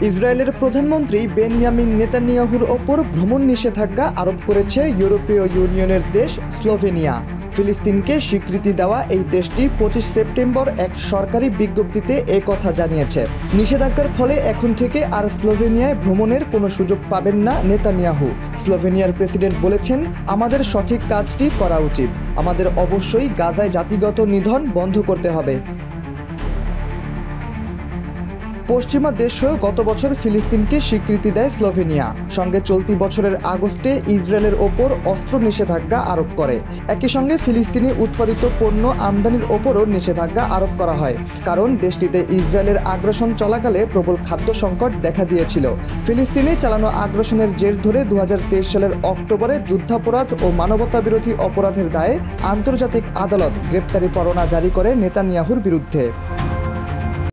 ইসরায়েলের প্রধানমন্ত্রী বেনিয়ামিন নেতানিয়াহুর ওপর ভ্রমণ নিষেধাজ্ঞা আরোপ করেছে ইউরোপীয় ইউনিয়নের দেশ স্লোভেনিয়া। ফিলিস্তিনকে স্বীকৃতি দেওয়া এই দেশটি 25 সেপ্টেম্বর এক সরকারি বিজ্ঞপ্তিতে কথা জানিয়েছে। নিষেধাজ্ঞার ফলে এখন থেকে আর স্লোভেনিয়ায় ভ্রমণের কোনো সুযোগ পাবেন না নেতানিয়াহু। স্লোভেনিয়ার প্রেসিডেন্ট বলেছেন, আমাদের সঠিক কাজটি করা উচিত। আমাদের অবশ্যই গাজায় জাতিগত নিধন বন্ধ করতে হবে। পশ্চিমা দেশও গত বছর ফিলিস্তিনকে স্বীকৃতি দেয় স্লোভেনিয়া। সঙ্গে চলতি বছরের আগস্টে ইসরায়েলের ওপর অস্ত্র নিষেধাজ্ঞা আরোপ করে। একই সঙ্গে ফিলিস্তিনি উৎপাদিত পণ্য আমদানির ওপরও নিষেধাজ্ঞা আরোপ করা হয়, কারণ দেশটিতে ইসরায়েলের আগ্রাসন চলাকালে প্রবল খাদ্য সংকট দেখা দিয়েছিল। ফিলিস্তিনে চালানো আগ্রাসনের জের ধরে 2023 সালের অক্টোবরে যুদ্ধাপরাধ ও মানবতাবিরোধী অপরাধের দায়ে আন্তর্জাতিক আদালত গ্রেপ্তারি পরোয়ানা জারি করে নেতানিয়াহুর বিরুদ্ধে।